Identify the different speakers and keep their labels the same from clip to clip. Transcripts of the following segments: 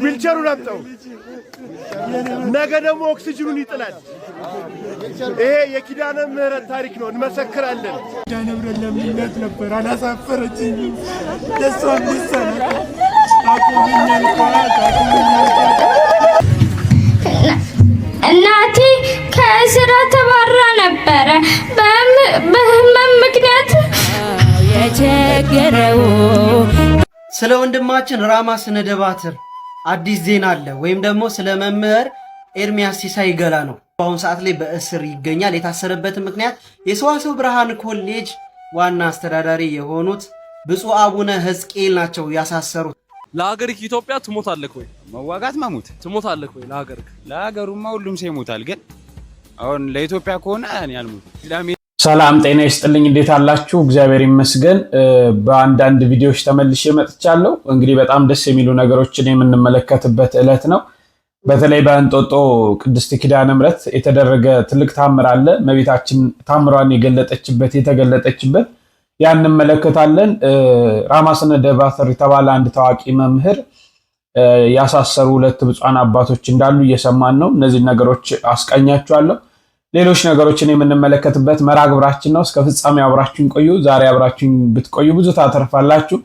Speaker 1: ዊልቸሩን አምጣው ነገ ደግሞ ኦክሲጅኑን ይጥላል ይሄ የኪዳነ ምህረት ታሪክ ነው እንመሰክራለን ኪዳነ ምህረት ለምንነት ነበር አላሳፈረችኝ ደስታን ይሰራ አቁምኛል
Speaker 2: እናቴ ከስራ ተባራ ነበር በህመም ምክንያት የቸገረው
Speaker 3: ስለ ወንድማችን ራማ ስነደባትር አዲስ ዜና አለ ወይም ደግሞ ስለ መምህር ኤርሚያስ ሲሳይ ገላ ነው በአሁን ሰዓት ላይ በእስር ይገኛል የታሰረበት ምክንያት የሰዋስው ብርሃን ኮሌጅ ዋና አስተዳዳሪ የሆኑት ብፁዕ አቡነ ሕዝቅኤል ናቸው ያሳሰሩት
Speaker 4: ለሀገርክ ኢትዮጵያ ትሞታለህ ወይ
Speaker 5: መዋጋት ማሙት
Speaker 4: ትሞታለህ ወይ
Speaker 5: ለሀገሩማ ሁሉም ሰው ይሞታል ግን አሁን ለኢትዮጵያ ከሆነ እኔ አልሞት
Speaker 6: ሰላም ጤና ይስጥልኝ እንዴት አላችሁ እግዚአብሔር ይመስገን በአንዳንድ ቪዲዮዎች ተመልሼ መጥቻለሁ እንግዲህ በጣም ደስ የሚሉ ነገሮችን የምንመለከትበት ዕለት ነው በተለይ በእንጦጦ ቅድስት ኪዳነ ምህረት የተደረገ ትልቅ ታምር አለ መቤታችን ታምሯን የተገለጠችበት ያን እንመለከታለን ራማ ስነደባትር የተባለ አንድ ታዋቂ መምህር ያሳሰሩ ሁለት ብፁዓን አባቶች እንዳሉ እየሰማን ነው እነዚህ ነገሮች አስቀኛችኋለሁ ሌሎች ነገሮችን የምንመለከትበት መራግብራችን ነው እስከ ፍጻሜ አብራችሁን ቆዩ ዛሬ አብራችሁን ብትቆዩ ብዙ ታተርፋላችሁ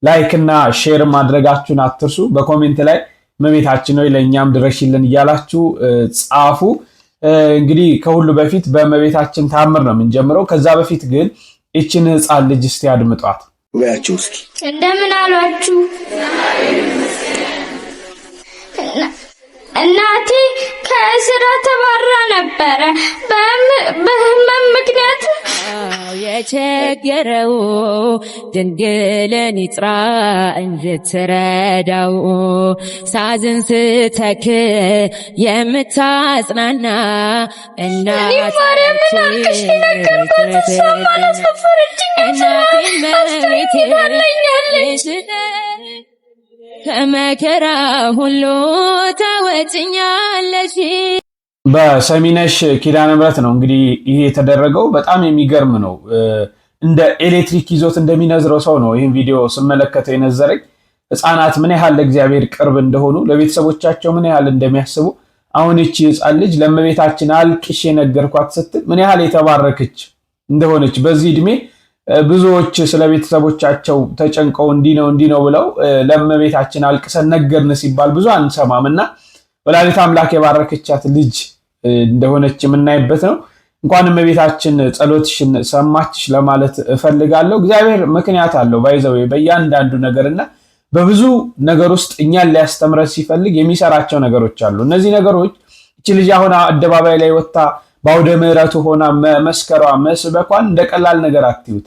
Speaker 6: ላይክ እና ሼር ማድረጋችሁን አትርሱ በኮሜንት ላይ መቤታችን ነው ለኛም ድረሽልን ይያላችሁ ጻፉ እንግዲህ ከሁሉ በፊት በመቤታችን ታምር ነው የምንጀምረው ከዛ በፊት ግን እቺን ህፃን ልጅ እስቲ አድምጧት
Speaker 1: ወያችሁ እስኪ
Speaker 2: እንደምን አሏችሁ እናቴ ከስራ ተባራ ነበር በህመም ምክንያት የቸገረው ድንግልን ይጥራ እንድትረዳው ሳዝን ስተክ የምታጽናና እናቴ ከመከራ ሁሉ ታወጭኛለሽ
Speaker 6: በሰሚነሽ ኪዳነ ምህረት ነው እንግዲህ ይሄ የተደረገው በጣም የሚገርም ነው እንደ ኤሌክትሪክ ይዞት እንደሚነዝረው ሰው ነው ይሄን ቪዲዮ ስመለከተው የነዘረኝ ህፃናት ምን ያህል ለእግዚአብሔር ቅርብ እንደሆኑ ለቤተሰቦቻቸው ምን ያህል እንደሚያስቡ አሁን እቺ ህፃን ልጅ ለመቤታችን አልቅሽ የነገርኳት ስትል ምን ያህል የተባረከች እንደሆነች በዚህ እድሜ ብዙዎች ስለ ቤተሰቦቻቸው ተጨንቀው እንዲ ነው ብለው ለመቤታችን አልቅሰን ነገርን ሲባል ብዙ አንሰማምና ወላዲተ አምላክ የባረከቻት ልጅ እንደሆነች የምናይበት ነው እንኳን መቤታችን ጸሎትሽን ሰማችሽ ለማለት እፈልጋለሁ እግዚአብሔር ምክንያት አለው ባይዘው በእያንዳንዱ ነገርና በብዙ ነገር ውስጥ እኛን ሊያስተምረን ሲፈልግ የሚሰራቸው ነገሮች አሉ እነዚህ ነገሮች እቺ ልጅ አሁን አደባባይ ላይ ወጣ ባውደ ምህረቱ ሆና መስከሯ መስበኳን እንደቀላል ነገር አትዩት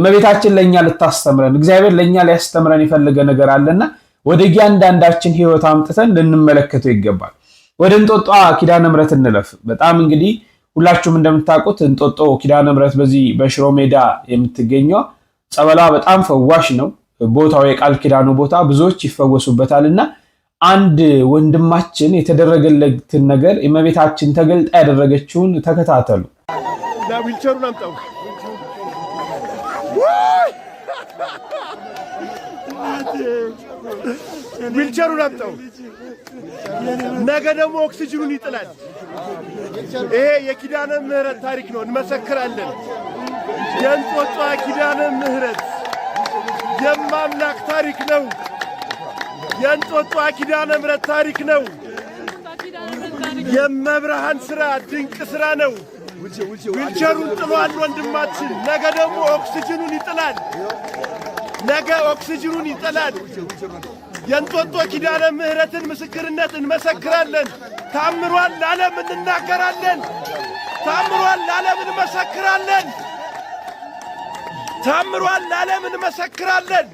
Speaker 6: መቤታችን ለኛ ልታስተምረን እግዚአብሔር ለኛ ሊያስተምረን የፈለገ ነገር አለና ወደ እያንዳንዳችን ህይወት አምጥተን ልንመለከተው ይገባል ወደ እንጦጦ ኪዳነ ምህረት እንለፍ በጣም እንግዲህ ሁላችሁም እንደምታውቁት እንጦጦ ኪዳነ ምህረት በዚህ በሽሮ ሜዳ የምትገኘው ጸበሏ በጣም ፈዋሽ ነው ቦታው የቃል ኪዳኑ ቦታ ብዙዎች ይፈወሱበታልና አንድ ወንድማችን የተደረገለትን ነገር የመቤታችን ተገልጣ ያደረገችውን ተከታተሉ
Speaker 1: ዊልቸሩን አምጣው ዊልቸሩን አምጣው ነገ ደግሞ ኦክሲጅኑን ይጥላል ይሄ የኪዳነ ምህረት ታሪክ ነው እንመሰክራለን የእንጦጦ ኪዳነ ምህረት የማምላክ ታሪክ ነው የእንጦጦ ኪዳነ ምህረት ታሪክ ነው የመብርሃን ስራ ድንቅ ስራ ነው ዊልቸሩን ጥሏል ወንድማችን ነገ ደግሞ ኦክሲጅኑን ይጥላል ነገ ኦክሲጅኑን ይጥላል የእንጦጦ ኪዳነ ምህረትን ምስክርነት እንመሰክራለን ታምሯል ለዓለም እንናገራለን ታምሯል ለዓለም እንመሰክራለን ታምሯል ለዓለም እንመሰክራለን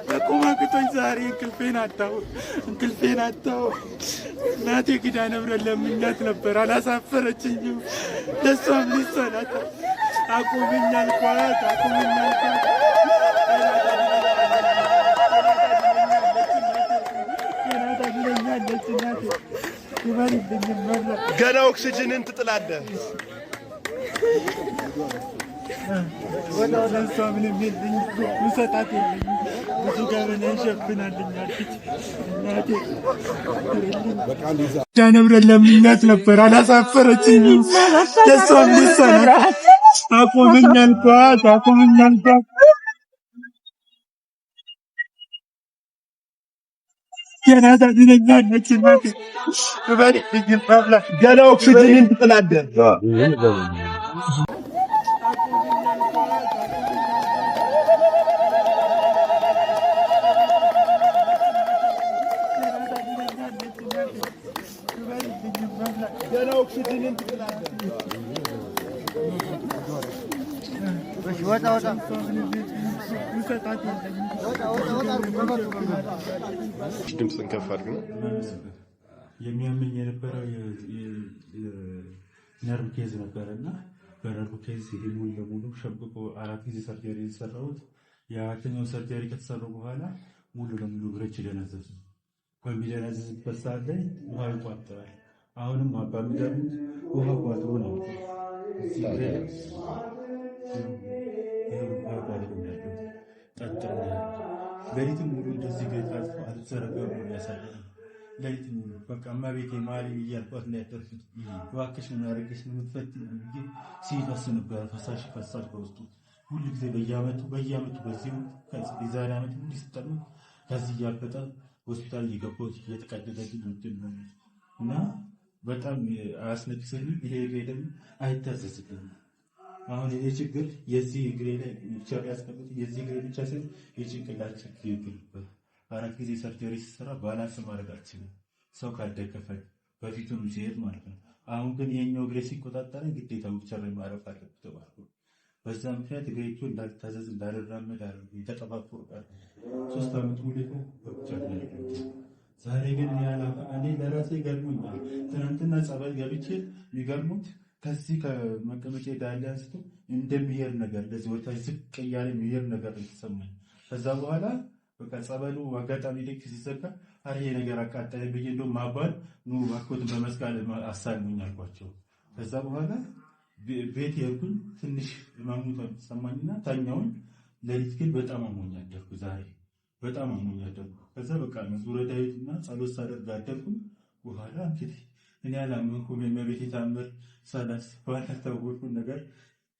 Speaker 1: በቁማክቶኝ ዛሬ እንቅልፌን አጣሁ እናቴ ኪዳነ ምህረት ለምኛት ነበር አላሳፈረችኝም ደስታም ሊሰናት አቁምኛል ኳት ገና ኦክሲጅንን ትጥላለህ ለእሷ ምንም የለኝ ምሰጣት የለኝ ብዙ ገበና ይሸፍናልኛለች እናቴ ጃነብረን ለምኛት ነበር አላሳፈረችኝም። ለእሷ ምሰናት አቆመኛልባት የናታ ድነኛለች እናቴ በልጅ ማብላት ገና ኦክሲጅንን ትጥላደር
Speaker 7: ድምፅን ከፍ አድርግ።
Speaker 1: የሚያመኝ የነበረው ነርቭ ኬዝ ነበረ እና በነርቭ ኬዝ ይሄ ሙሉ ለሙሉ ሸብቆ 4 ጊዜ ሰርጀሪ የተሰራሁት። የአራተኛው ሰርጀሪ ከተሰሩ በኋላ ሙሉ ለሙሉ እግሮች ይደነዘዙ። በሚደነዝዝበት ሰዓት ላይ ውሃ ይቋጥራል። አሁንም በሚገርም ውሃ ቋጥሮ ነው ሌሊትም ሙሉ እንደዚህ ገጣጥፎ አልተዘረጋም ነው ያሳለፈው። ሌሊትም ሙሉ በቃ እመቤቴ ማርያም እያልኳት ነው ያደርኩት። እባክሽ ምን አደረገሽ ነው የምትፈትኝ እንጂ ሲፈስ ነበር፣ ፈሳሽ ይፈሳል ከውስጡ ሁሉ ጊዜ በየአመቱ በዚህ የዛሬ ዓመት ሁሉ ሲጠሩ ከዚህ እያበጠ ሆስፒታል እየገባሁት እየተቀደደልኝ እንትን ነው እና በጣም አያስነክሰኝም። ይሄ ደግሞ አይታዘዝልኝም። አሁን ይሄ ችግር የዚህ እግሬ ላይ ብቻ ያስቀምጥ የዚህ እግሬ ብቻ ሳይሆን የጭንቅላት ችግር ይገኝበት። 4 ጊዜ ሰርጀሪ ሲሰራ ባላንስ ማድረግ አልችልም፣ ሰው ካልደገፈኝ በፊቱም ሲሄድ ማለት ነው። አሁን ግን የኛው እግሬ ሲቆጣጠረኝ ግዴታ ብቻ ላይ ማረፍ አለበት ተባልኩ። በዛ ምክንያት እግሬቱ እንዳልታዘዝ እንዳልራመድ አደረጉ። የተጠፋፉ ቀር 3 ዓመት ሙሉ ብቻ ነው። ዛሬ ግን እኔ ለራሴ ገርሞኛል። ትናንትና ጸበል ገብቼ የሚገርሙት ከዚህ ከመቀመጫ ዳሌ አንስቶ እንደሚሄድ ነገር ለዚህ ወታች ዝቅ እያለ የሚሄድ ነገር የተሰማኝ። ከዛ በኋላ በቃ ጸበሉ አጋጣሚ ልክ ሲዘጋ አረ ይሄ ነገር አቃጠለኝ ብዬ እንደው ማባል ኑ ባኮትን በመስቀል አሳልሙኝ አልኳቸው። ከዛ በኋላ ቤት የሄድኩኝ ትንሽ ማሙቷን ተሰማኝና ታኛውን። ሌሊት ግን በጣም አሞኝ አደርኩ። ዛሬ በጣም አሞኝ አደርኩ። ከዛ በቃ መዝሙረ ዳዊትና ጸሎት ሳደርግ አደርኩኝ። በኋላ እንግዲህ እኔ አላመንኩም። የእመቤቴ ታምር ሳላስ ባላታወቅኩት ነገር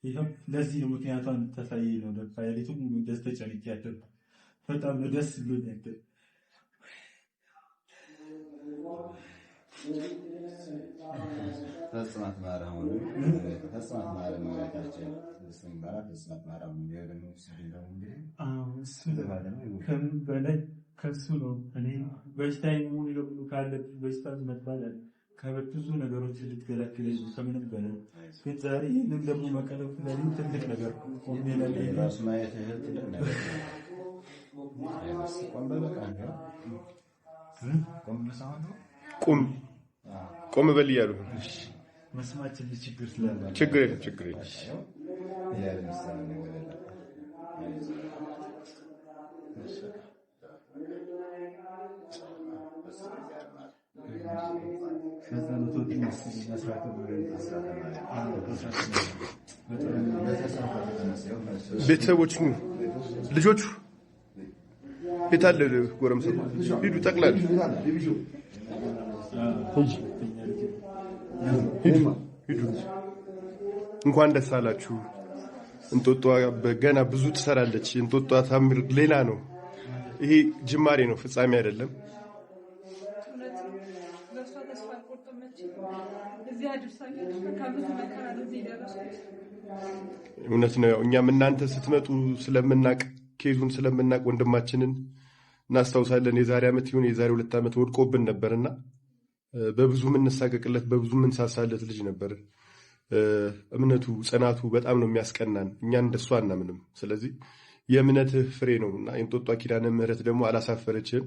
Speaker 1: ይሄው ለዚህ ነው ምክንያቷን ተሳየኝ ነው። ለካ ሌሊቱን ሙሉ ደስ ተጨንቄ ያደርኩ። በጣም ደስ ብሎኛል።
Speaker 8: ተስማት ማራሙ ማለታችን ተስማት ማራሙ የደም ሲደም እንግዲህ
Speaker 1: ከምን በላይ ከሱ ነው። እኔ በሽታዬ ሙሉ ለሙሉ ካለብኝ በሽታ መጥባላል ከብዙ ነገሮች ልትገላግለኝ ከምንም በላይ ግን ዛሬ ይህንን ደግሞ መቀለብ ለኔ ትልቅ ነገር ቆሜ ለኔ
Speaker 8: ራስ ማየት ትልቅ ነገር
Speaker 7: ቆም በል እያሉ
Speaker 1: መስማት ትንሽ ችግር ስላለ
Speaker 7: ችግር የለም ቤተሰቦች ልጆቹ የታለ ጎረምሳ ሂዱ ጠቅላላ ሂዱ እንኳን ደስ አላችሁ። እንጦጦ ገና ብዙ ትሰራለች። እንጦጦ ታምር ሌላ ነው። ይሄ ጅማሬ ነው፣ ፍጻሜ አይደለም። እውነት ነው። እኛም እናንተ ስትመጡ ስለምናቅ ኬዙን ስለምናቅ ወንድማችንን እናስታውሳለን። የዛሬ ዓመት ይሁን የዛሬ 2 ዓመት ወድቆብን ነበርና በብዙ የምንሳቀቅለት በብዙ የምንሳሳለት ልጅ ነበር። እምነቱ ጽናቱ በጣም ነው የሚያስቀናን። እኛ እንደሱ አናምንም። ስለዚህ የእምነትህ ፍሬ ነውና የእንጦጦ ኪዳነ ምሕረት ደግሞ አላሳፈረችም።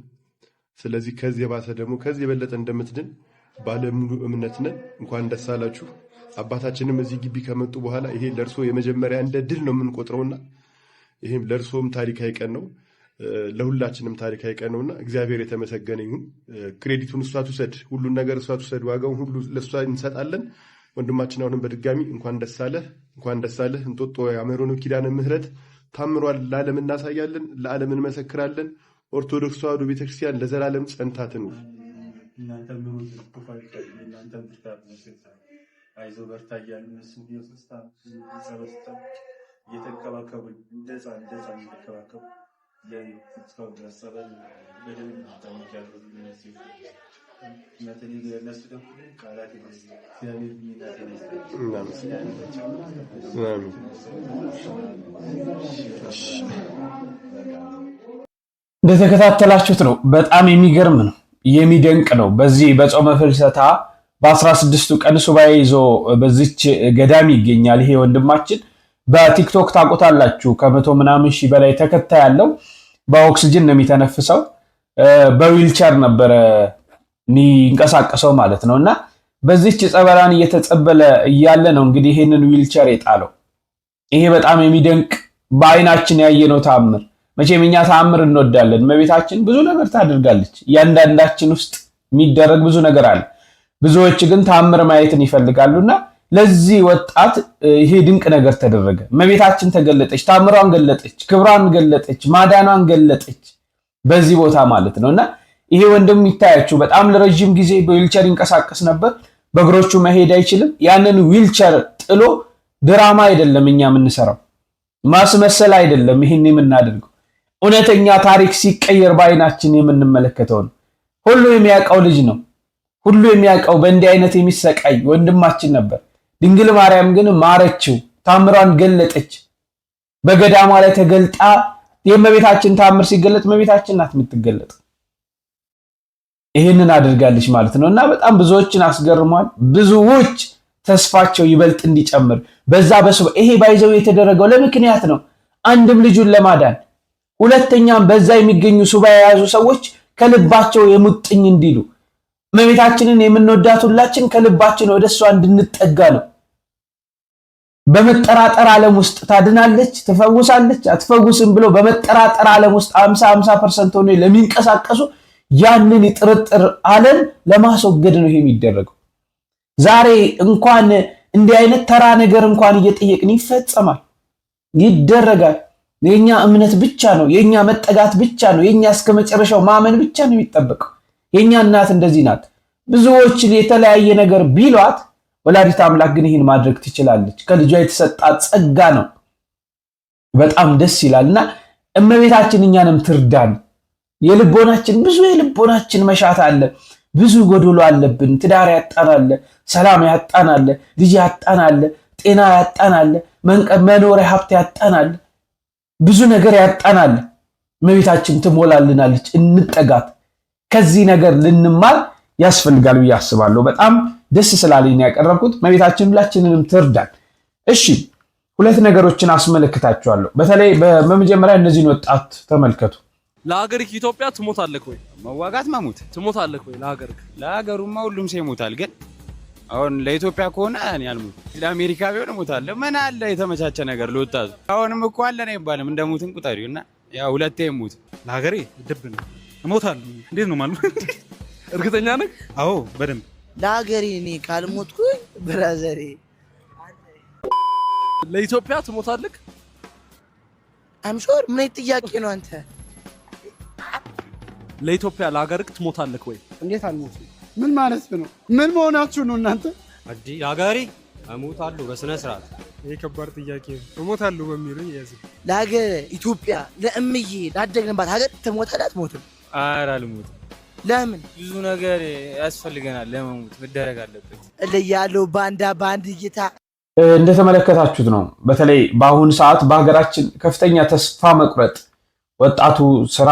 Speaker 7: ስለዚህ ከዚህ የባሰ ደግሞ ከዚህ የበለጠ እንደምትድን ባለሙሉ እምነት ነን። እንኳን ደስ አላችሁ። አባታችንም እዚህ ግቢ ከመጡ በኋላ ይሄ ለእርሶ የመጀመሪያ እንደ ድል ነው የምንቆጥረውና ይሄም ለእርሶም ታሪካዊ ቀን ነው፣ ለሁላችንም ታሪካዊ ቀን ነውና እግዚአብሔር የተመሰገነ ይሁን። ክሬዲቱን እሷ ትውሰድ፣ ሁሉን ነገር እሷ ትውሰድ፣ ዋጋውን ሁሉ ለእሷ እንሰጣለን። ወንድማችን አሁንም በድጋሚ እንኳን ደስ አለህ። እንጦጦ ያመረኑ ኪዳነ ምህረት ታምሯል ለዓለም እናሳያለን፣ ለዓለም እንመሰክራለን። ኦርቶዶክስ ተዋሕዶ ቤተክርስቲያን ለዘላለም ጸንታ ትኑር።
Speaker 1: አይዞህ በርታ እያሉ እነሱ እየተንከባከቡ እንደዛ እየተንከባከቡ እስካሁን ድረስ ጸበል በደንብ ይታወቃሉ። እነሱ ደግሞ ቃላት
Speaker 6: እንደተከታተላችሁት ነው። በጣም የሚገርም ነው፣ የሚደንቅ ነው። በዚህ በጾመ ፍልሰታ በ16ቱ ቀን ሱባኤ ይዞ በዚች ገዳም ይገኛል። ይሄ ወንድማችን በቲክቶክ ታውቁታላችሁ። ከ100 ምናምን ሺህ በላይ ተከታይ ያለው በኦክሲጅን ነው የሚተነፍሰው። በዊልቸር ነበረ የሚንቀሳቀሰው ማለት ነው። እና በዚች ጸበላን እየተጸበለ እያለ ነው እንግዲህ ይሄንን ዊልቸር የጣለው። ይሄ በጣም የሚደንቅ በአይናችን ያየነው ተአምር። መቼም እኛ ተአምር እንወዳለን። እመቤታችን ብዙ ነገር ታደርጋለች። እያንዳንዳችን ውስጥ የሚደረግ ብዙ ነገር አለ። ብዙዎች ግን ተአምር ማየትን ይፈልጋሉና ለዚህ ወጣት ይሄ ድንቅ ነገር ተደረገ። እመቤታችን ተገለጠች፣ ተአምሯን ገለጠች፣ ክብሯን ገለጠች፣ ማዳኗን ገለጠች በዚህ ቦታ ማለት ነውና ይሄ ወንድም ይታያችሁ በጣም ለረጅም ጊዜ በዊልቸር ይንቀሳቀስ ነበር። በእግሮቹ መሄድ አይችልም። ያንን ዊልቸር ጥሎ ድራማ አይደለም እኛ የምንሰራው፣ ማስመሰል አይደለም ይሄን የምናደርገው። እውነተኛ ታሪክ ሲቀየር በአይናችን የምንመለከተው ነው። ሁሉ የሚያውቀው ልጅ ነው። ሁሉ የሚያውቀው በእንዲህ አይነት የሚሰቃይ ወንድማችን ነበር። ድንግል ማርያም ግን ማረችው፣ ታምሯን ገለጠች። በገዳሟ ላይ ተገልጣ የእመቤታችን ታምር ሲገለጥ እመቤታችን ናት የምትገለጥ። ይህንን አድርጋለች ማለት ነው እና በጣም ብዙዎችን አስገርሟል። ብዙዎች ተስፋቸው ይበልጥ እንዲጨምር በዛ ይሄ ባይዘው የተደረገው ለምክንያት ነው። አንድም ልጁን ለማዳን፣ ሁለተኛም በዛ የሚገኙ ሱባኤ የያዙ ሰዎች ከልባቸው የሙጥኝ እንዲሉ እመቤታችንን የምንወዳት ሁላችን ከልባችን ወደ እሷ እንድንጠጋ ነው። በመጠራጠር ዓለም ውስጥ ታድናለች፣ ትፈውሳለች፣ አትፈውስም ብሎ በመጠራጠር ዓለም ውስጥ 50% ሆኖ ለሚንቀሳቀሱ ያንን የጥርጥር ዓለም ለማስወገድ ነው ይሄ የሚደረገው። ዛሬ እንኳን እንዲህ አይነት ተራ ነገር እንኳን እየጠየቅን ይፈጸማል፣ ይደረጋል። የኛ እምነት ብቻ ነው፣ የኛ መጠጋት ብቻ ነው፣ የኛ እስከ መጨረሻው ማመን ብቻ ነው የሚጠበቀው። የኛ እናት እንደዚህ ናት። ብዙዎች የተለያየ ነገር ቢሏት ወላዲተ አምላክ ግን ይህን ማድረግ ትችላለች። ከልጇ የተሰጣት ጸጋ ነው። በጣም ደስ ይላልና እመቤታችን እኛንም ትርዳን። ብዙ የልቦናችን መሻት አለ። ብዙ ጎዶሎ አለብን። ትዳር ያጣናለ፣ ሰላም ያጣናለ፣ ልጅ ያጣናለ፣ ጤና ያጣናለ፣ መኖሪያ ሀብት ያጣናለ፣ ብዙ ነገር ያጣናለ። እመቤታችን ትሞላልናለች። እንጠጋት። ከዚህ ነገር ልንማር ያስፈልጋል ብዬ አስባለሁ። በጣም ደስ ስላለኝ ያቀረብኩት። እመቤታችን ሁላችንንም ትርዳን። እሺ 2 ነገሮችን አስመለክታችኋለሁ። በተለይ በመጀመሪያ እነዚህን ወጣት ተመልከቱ።
Speaker 4: ለሀገርህ ኢትዮጵያ ትሞታለህ ወይ?
Speaker 5: መዋጋት መሞት
Speaker 4: ትሞታለህ ወይ?
Speaker 5: ለሀገሩማ ሁሉም ሰው ይሞታል። ግን አሁን ለኢትዮጵያ ከሆነ እኔ አልሞትም። ለአሜሪካ ቢሆን እሞታለሁ። ምን አለ የተመቻቸ ነገር ለወጣቱ። አሁንም እኮ አለ ነው አይባልም። እንደሞትን ቁጠሪውና ያው ሁለቴ እሞት።
Speaker 9: ለሀገሬ ድብ ነው እሞታለሁ። እንዴት ነው ማለት?
Speaker 4: እርግጠኛ ነህ?
Speaker 9: አዎ በደንብ
Speaker 10: ለሀገሬ እኔ ካልሞትኩኝ ብራዘሬ።
Speaker 4: ለኢትዮጵያ ትሞታለህ?
Speaker 10: አምሾር ምን ጥያቄ ነው አንተ?
Speaker 4: ለኢትዮጵያ ለሀገርህ ትሞታለህ ወይ?
Speaker 11: እንዴት አልሞትም? ምን ማለት ነው? ምን መሆናችሁ ነው እናንተ?
Speaker 12: አዲ ለሀገሬ እሞታለሁ በስነ ስርዓት።
Speaker 9: ይሄ ከባድ ጥያቄ ነው። እሞታለሁ በሚሉ ይያዝ።
Speaker 10: ለሀገር ኢትዮጵያ ለእምዬ ላደግንባት ሀገር ትሞታለህ አትሞትም?
Speaker 12: ኧረ አልሞትም።
Speaker 10: ለምን?
Speaker 12: ብዙ ነገር ያስፈልገናል ለመሞት፣ መደረግ አለበት።
Speaker 10: እለያለሁ ባንድ ጌታ።
Speaker 6: እንደተመለከታችሁት ነው። በተለይ በአሁኑ ሰዓት በሀገራችን ከፍተኛ ተስፋ መቁረጥ፣ ወጣቱ ስራ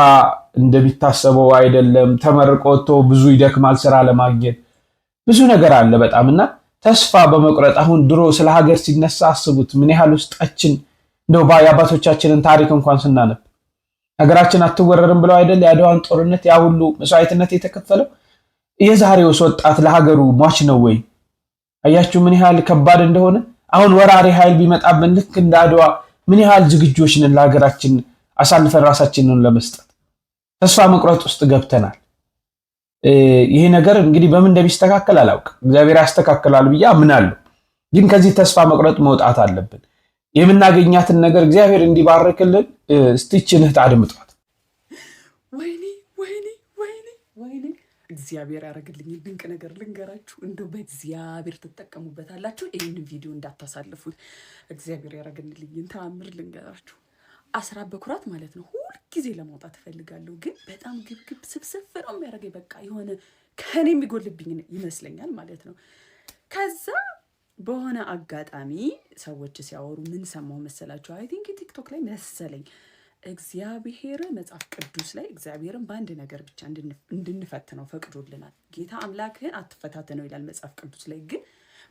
Speaker 6: እንደሚታሰበው አይደለም። ተመርቆ ወጥቶ ብዙ ይደክማል ስራ ለማግኘት፣ ብዙ ነገር አለ በጣም እና ተስፋ በመቁረጥ አሁን ድሮ ስለ ሀገር ሲነሳ አስቡት ምን ያህል ውስጣችን እንደው የአባቶቻችንን ታሪክ እንኳን ስናነብ ሀገራችን አትወረርም ብለው አይደል የአድዋን ጦርነት ያ ሁሉ መስዋዕትነት የተከፈለው። የዛሬውስ ወጣት ለሀገሩ ሟች ነው ወይ? አያችሁ ምን ያህል ከባድ እንደሆነ። አሁን ወራሪ ኃይል ቢመጣብን ልክ እንደ አድዋ ምን ያህል ዝግጆች ነን ለሀገራችን አሳልፈን ራሳችንን ለመስጠት። ተስፋ መቁረጥ ውስጥ ገብተናል። ይሄ ነገር እንግዲህ በምን እንደሚስተካከል አላውቅም። እግዚአብሔር ያስተካክላል ብዬ አምናለሁ። ግን ከዚህ ተስፋ መቁረጥ መውጣት አለብን። የምናገኛትን ነገር እግዚአብሔር እንዲባርክልን እስቲችን እህት አድምጧት።
Speaker 13: ወይኔ እግዚአብሔር ያደረግልኝ ድንቅ ነገር ልንገራችሁ። እንደው በእግዚአብሔር ትጠቀሙበታላችሁ። ይህንን ቪዲዮ እንዳታሳልፉት። እግዚአብሔር ያደረግልኝ ተአምር ልንገራችሁ። አስራት በኩራት ማለት ነው። ሁልጊዜ ለማውጣት እፈልጋለሁ፣ ግን በጣም ግብግብ ስብስብ ነው የሚያደርገኝ። በቃ የሆነ ከኔ የሚጎልብኝ ይመስለኛል ማለት ነው። ከዛ በሆነ አጋጣሚ ሰዎች ሲያወሩ ምን ሰማሁ መሰላችሁ? አይ ቲንክ ቲክቶክ ላይ መሰለኝ እግዚአብሔር መጽሐፍ ቅዱስ ላይ እግዚአብሔርን በአንድ ነገር ብቻ እንድንፈትነው ፈቅዶልናል። ጌታ አምላክህን አትፈታተነው ይላል መጽሐፍ ቅዱስ ላይ። ግን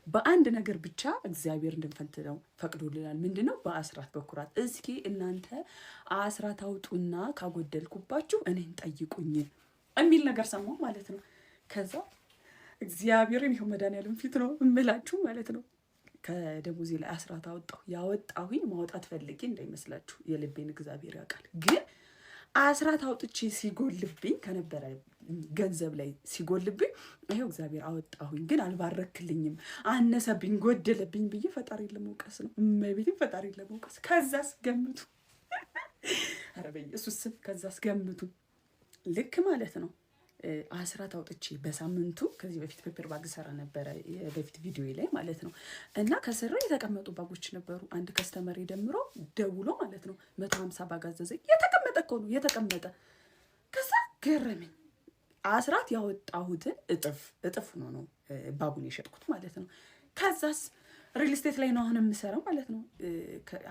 Speaker 13: በአንድ ነገር ብቻ እግዚአብሔር እንድንፈትነው ፈቅዶልናል። ምንድነው? በአስራት በኩራት። እስኪ እናንተ አስራት አውጡና ካጎደልኩባችሁ እኔን ጠይቁኝ የሚል ነገር ሰማሁ ማለት ነው። ከዛ እግዚአብሔርን ይኸው መድኃኒዓለም ፊት ነው እምላችሁ ማለት ነው። ከደሞዜ ላይ አስራት አወጣሁ። ያወጣሁኝ ማውጣት ፈልጌ እንዳይመስላችሁ፣ የልቤን እግዚአብሔር ያውቃል። ግን አስራት አውጥቼ ሲጎልብኝ ከነበረ ገንዘብ ላይ ሲጎልብኝ ይኸው እግዚአብሔር አወጣሁኝ፣ ግን አልባረክልኝም፣ አነሰብኝ፣ ጎደለብኝ ብዬ ፈጣሪ ለመውቀስ ነው። እመቤቴን ፈጣሪ ለመውቀስ። ከዛስ ገምቱ፣ ኧረ በኢየሱስ ስም ከዛስ ገምቱ። ልክ ማለት ነው አስራት አውጥቼ በሳምንቱ ከዚህ በፊት ፔፐር ባግ ሰራ ነበረ በፊት ቪዲዮ ላይ ማለት ነው። እና ከስራ የተቀመጡ ባጎች ነበሩ። አንድ ከስተመር ደምሮ ደውሎ ማለት ነው 150 ባግ አዘዘኝ። የተቀመጠ እኮ ነው የተቀመጠ። ከዛ ገረመኝ። አስራት ያወጣሁትን እጥፍ ነው ባጉን የሸጥኩት ማለት ነው። ከዛስ ሪል ስቴት ላይ ነው አሁን የምሰራው ማለት ነው።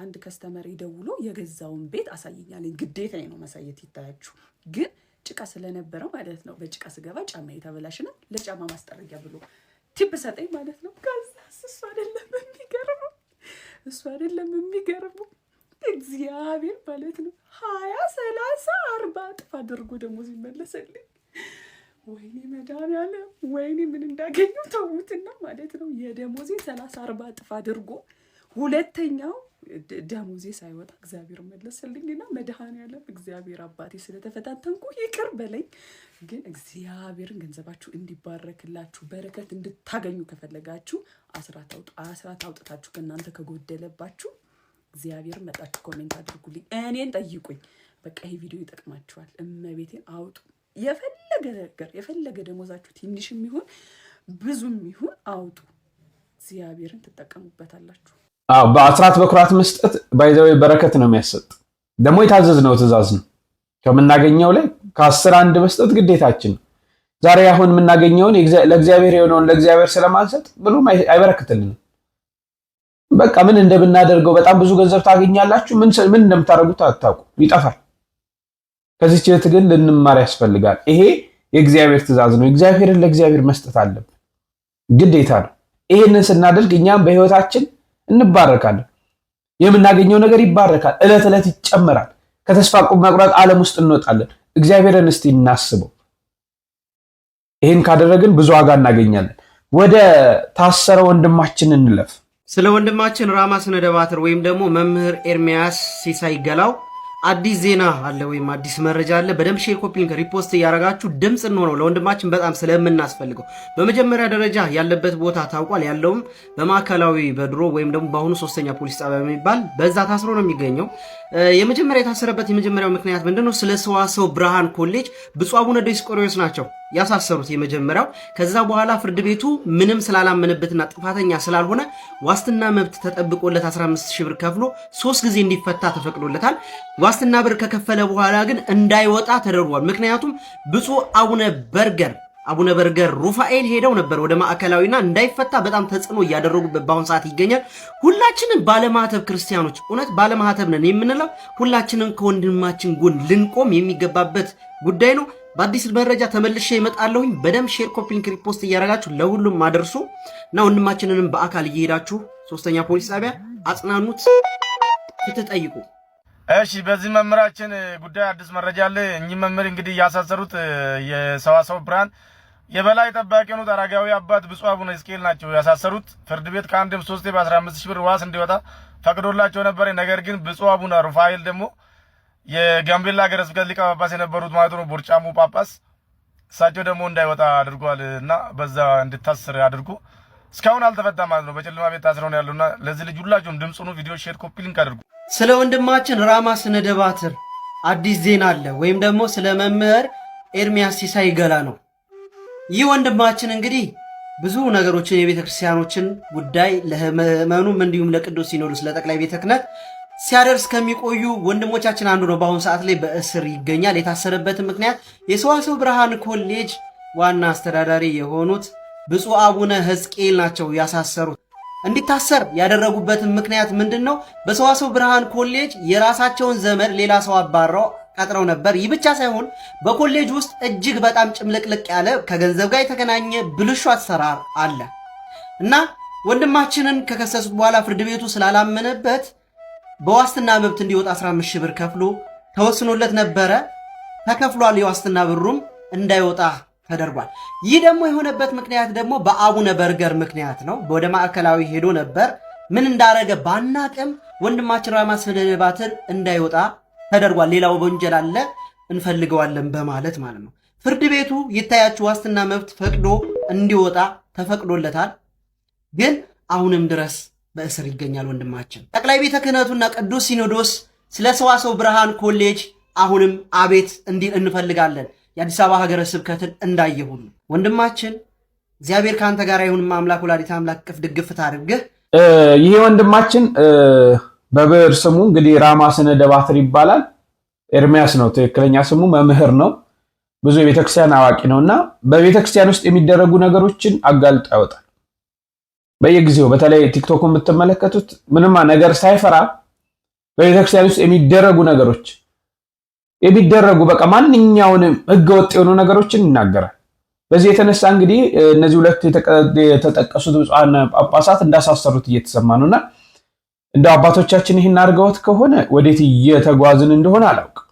Speaker 13: አንድ ከስተመር ደውሎ የገዛውን ቤት አሳየኛለኝ። ግዴታ ነው ማሳየት ይታያችሁ። ግን ጭቃ ስለነበረው ማለት ነው በጭቃ ስገባ ጫማ የተበላሽና ለጫማ ማስጠረጊያ ብሎ ቲፕ ሰጠኝ ማለት ነው። ከዛስ እሱ አይደለም የሚገርመው እግዚአብሔር ማለት ነው 20 30 40 እጥፍ አድርጎ ደግሞ ሲመለሰልኝ፣ ወይኔ መድኃኒዓለም ወይኔ ምን እንዳገኘው ተውትና ማለት ነው። የደሞዜ 30 40 እጥፍ አድርጎ ሁለተኛው ደሞዜ ሳይወጣ እግዚአብሔር መለሰልኝና መድኃኒዓለም እግዚአብሔር አባቴ ስለተፈታተንኩ ይቅር በለኝ። ግን እግዚአብሔርን ገንዘባችሁ እንዲባረክላችሁ በረከት እንድታገኙ ከፈለጋችሁ አስራት አውጡ። አስራት አውጥታችሁ ከእናንተ ከጎደለባችሁ እግዚአብሔርን መጣችሁ ኮሜንት አድርጉልኝ፣ እኔን ጠይቁኝ። በቃ ይሄ ቪዲዮ ይጠቅማችኋል። እመቤቴን አውጡ። የፈለገ ነገር የፈለገ ደሞዛችሁ ትንሽም ይሁን ብዙም ይሁን አውጡ። እግዚአብሔርን ትጠቀሙበታላችሁ።
Speaker 6: በአስራት በኩራት መስጠት ባይዘው በረከት ነው የሚያሰጥ። ደግሞ የታዘዝነው ትእዛዝ ነው። ከምናገኘው ላይ ከ10 1 መስጠት ግዴታችን ነው። ዛሬ አሁን የምናገኘውን ለእግዚአብሔር የሆነውን ለእግዚአብሔር ስለማንሰጥ ብሎም አይበረክትልንም። በቃ ምን እንደምናደርገው በጣም ብዙ ገንዘብ ታገኛላችሁ፣ ምን እንደምታደርጉት አታውቁ፣ ይጠፋል። ከዚህ ችግር ግን ልንማር ያስፈልጋል። ይሄ የእግዚአብሔር ትእዛዝ ነው። እግዚአብሔርን ለእግዚአብሔር መስጠት አለብን፣ ግዴታ ነው። ይሄንን ስናደርግ እኛም በህይወታችን እንባረካለን። የምናገኘው ነገር ይባረካል፣ እለት እለት ይጨመራል። ከተስፋ መቁረጥ ዓለም ውስጥ እንወጣለን። እግዚአብሔርን እስቲ እናስበው። ይሄን ካደረግን ብዙ ዋጋ እናገኛለን። ወደ ታሰረ ወንድማችን እንለፍ።
Speaker 3: ስለ ወንድማችን ራማ ስነደባትር ወይም ደግሞ መምህር ኤርሚያስ ሲሳይ ገላው አዲስ ዜና አለ ወይም አዲስ መረጃ አለ። በደንብ ሼር፣ ኮፒ ሊንክ፣ ሪፖስት እያደረጋችሁ ድምጽ እንሆነው ለወንድማችን በጣም ስለምናስፈልገው። በመጀመሪያ ደረጃ ያለበት ቦታ ታውቋል። ያለውም በማዕከላዊ በድሮ ወይም ደግሞ በአሁኑ 3ኛ ፖሊስ ጣቢያ የሚባል በዛ ታስሮ ነው የሚገኘው። የመጀመሪያ የታሰረበት የመጀመሪያው ምክንያት ምንድነው? ስለ ሰዋሰው ብርሃን ኮሌጅ ብፁዕ አቡነ ዲዮስቆሮስ ናቸው ያሳሰሩት የመጀመሪያው። ከዛ በኋላ ፍርድ ቤቱ ምንም ስላላመነበትና ጥፋተኛ ስላልሆነ ዋስትና መብት ተጠብቆለት 15000 ብር ከፍሎ 3 ጊዜ እንዲፈታ ተፈቅዶለታል። ዋስትና ብር ከከፈለ በኋላ ግን እንዳይወጣ ተደርጓል። ምክንያቱም ብፁዕ አቡነ በርገር ሩፋኤል ሄደው ነበር ወደ ማዕከላዊና እንዳይፈታ በጣም ተጽዕኖ እያደረጉበት በአሁን ሰዓት ይገኛል። ሁላችንም ባለማህተብ ክርስቲያኖች እውነት ባለማህተብ ነን የምንለው ሁላችንም ከወንድማችን ጎን ልንቆም የሚገባበት ጉዳይ ነው። በአዲስ መረጃ ተመልሼ እመጣለሁኝ። በደም ሼር፣ ኮፒ ሊንክ፣ ሪፖስት እያደረጋችሁ ለሁሉም አድርሱ እና ወንድማችንንም በአካል እየሄዳችሁ 3ኛ ፖሊስ ጣቢያ አጽናኑት፣ ትጠይቁ።
Speaker 14: እሺ፣ በዚህ መምህራችን ጉዳይ አዲስ መረጃ አለ። እኚህ መምህር እንግዲህ ያሳሰሩት የሰዋሰው ብርሃን የበላይ ጠባቂ ነው አረጋዊ አባት ብፁዕ አቡነ ሕዝቅኤል ናቸው ያሳሰሩት። ፍርድ ቤት ከአንድም 3 በ15000 ብር ዋስ እንዲወጣ ፈቅዶላቸው ነበር። ነገር ግን ብፁዕ አቡነ ሩፋኤል ደግሞ የጋምቤላ ሀገረ ስብከት ሊቀ ጳጳስ የነበሩት ማለት ነው ቦርጫሙ ጳጳስ፣ እሳቸው ደግሞ እንዳይወጣ አድርጓል እና በዛ እንድታስር አድርጎ እስካሁን አልተፈታም ማለት ነው። በጨለማ ቤት ታስረው ነው ያሉና ለዚህ ልጅ ሁላችሁም ድምፁን ቪዲዮ ሼር ኮፒ ሊንክ አድርጉ።
Speaker 3: ስለ ወንድማችን ራማ ስነደባትር አዲስ ዜና አለ፣ ወይም ደግሞ ስለ መምህር ኤርሚያስ ሲሳይ ገላ ነው። ይህ ወንድማችን እንግዲህ ብዙ ነገሮችን የቤተ ክርስቲያኖችን ጉዳይ ለምእመኑም እንዲሁም ለቅዱስ ሲኖዶስ ለጠቅላይ ቤተ ክህነት ሲያደርስ ከሚቆዩ ወንድሞቻችን አንዱ ነው። በአሁኑ ሰዓት ላይ በእስር ይገኛል። የታሰረበትን ምክንያት የሰዋስው ብርሃን ኮሌጅ ዋና አስተዳዳሪ የሆኑት ብፁዕ አቡነ ሕዝቅኤል ናቸው ያሳሰሩት። እንዲታሰር ያደረጉበትን ምክንያት ምንድን ነው? በሰዋስው ብርሃን ኮሌጅ የራሳቸውን ዘመድ ሌላ ሰው አባረው ቀጥረው ነበር። ይህ ብቻ ሳይሆን በኮሌጅ ውስጥ እጅግ በጣም ጭምልቅልቅ ያለ ከገንዘብ ጋር የተገናኘ ብልሹ አሰራር አለ እና ወንድማችንን ከከሰሱት በኋላ ፍርድ ቤቱ ስላላመነበት በዋስትና መብት እንዲወጣ 15 ሺህ ብር ከፍሎ ተወስኖለት ነበረ። ተከፍሏል። የዋስትና ብሩም እንዳይወጣ ተደርጓል። ይህ ደግሞ የሆነበት ምክንያት ደግሞ በአቡነ በርገር ምክንያት ነው። ወደ ማዕከላዊ ሄዶ ነበር። ምን እንዳረገ ባናቅም ወንድማችን ራማ ስነደባትር እንዳይወጣ ተደርጓል። ሌላው ወንጀል አለ እንፈልገዋለን በማለት ማለት ነው። ፍርድ ቤቱ ይታያችሁ ዋስትና መብት ፈቅዶ እንዲወጣ ተፈቅዶለታል። ግን አሁንም ድረስ በእስር ይገኛል ወንድማችን። ጠቅላይ ቤተ ክህነቱና ቅዱስ ሲኖዶስ ስለ ሰዋስው ብርሃን ኮሌጅ አሁንም አቤት እንዲል እንፈልጋለን። የአዲስ አበባ ሀገረ ስብከትን እንዳየ ሁሉ ወንድማችን እግዚአብሔር ከአንተ ጋር ይሁን። አምላክ ወላዲተ አምላክ ቅፍ ድግፍ ታድርግህ።
Speaker 6: ይሄ ወንድማችን በብዕር ስሙ እንግዲህ ራማ ስነደባትር ይባላል። ኤርሚያስ ነው ትክክለኛ ስሙ፣ መምህር ነው፣ ብዙ የቤተክርስቲያን አዋቂ ነውና በቤተክርስቲያን ውስጥ የሚደረጉ ነገሮችን አጋልጦ ያወጣል። በየጊዜው በተለይ ቲክቶክን የምትመለከቱት ምንም ነገር ሳይፈራ በቤተክርስቲያን ውስጥ የሚደረጉ ነገሮች በቃ ማንኛውንም ህገወጥ የሆኑ ነገሮችን ይናገራል። በዚህ የተነሳ እንግዲህ እነዚህ ሁለት የተጠቀሱት ብፁዓን ጳጳሳት እንዳሳሰሩት እየተሰማ ነውና እንደ አባቶቻችን ይህን አድርገውት ከሆነ ወዴት እየተጓዝን እንደሆነ አላውቅም።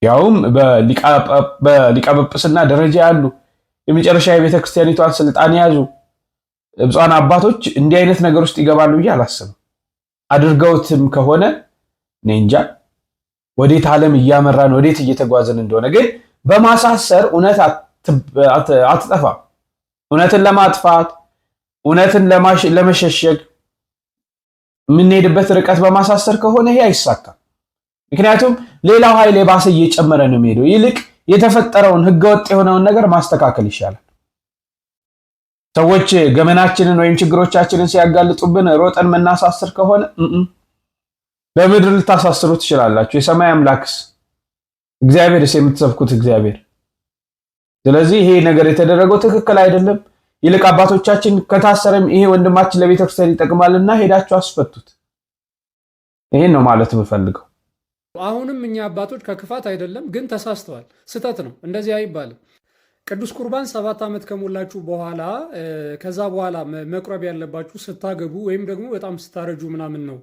Speaker 6: ያውም በሊቀ ጵጵስና ደረጃ ያሉ የመጨረሻ የቤተክርስቲያኒቷን ስልጣን የያዙ ብፁዓን አባቶች እንዲህ አይነት ነገር ውስጥ ይገባሉ ብዬ አላስብም። አድርገውትም ከሆነ እኔ እንጃ ወዴት ዓለም እያመራን ወዴት እየተጓዝን እንደሆነ። ግን በማሳሰር እውነት አትጠፋም። እውነትን ለማጥፋት እውነትን ለመሸሸግ የምንሄድበት ርቀት በማሳሰር ከሆነ ይሄ አይሳካም። ምክንያቱም ሌላው ኃይል የባሰ እየጨመረ ነው የሚሄደው። ይልቅ የተፈጠረውን ህገወጥ የሆነውን ነገር ማስተካከል ይሻላል። ሰዎች ገመናችንን ወይም ችግሮቻችንን ሲያጋልጡብን ሮጠን መናሳስር ከሆነ በምድር ልታሳስሩ ትችላላችሁ። የሰማይ አምላክስ እግዚአብሔርስ የምትሰብኩት እግዚአብሔር። ስለዚህ ይሄ ነገር የተደረገው ትክክል አይደለም። ይልቅ አባቶቻችን ከታሰረም ይሄ ወንድማችን ለቤተክርስቲያን ይጠቅማልና ሄዳችሁ አስፈቱት። ይሄን ነው ማለት የምፈልገው።
Speaker 15: አሁንም እኛ አባቶች ከክፋት አይደለም፣ ግን ተሳስተዋል። ስተት ነው። እንደዚህ አይባልም። ቅዱስ ቁርባን 7 ዓመት ከሞላችሁ በኋላ ከዛ በኋላ መቁረብ ያለባችሁ ስታገቡ ወይም ደግሞ በጣም ስታረጁ ምናምን ነው።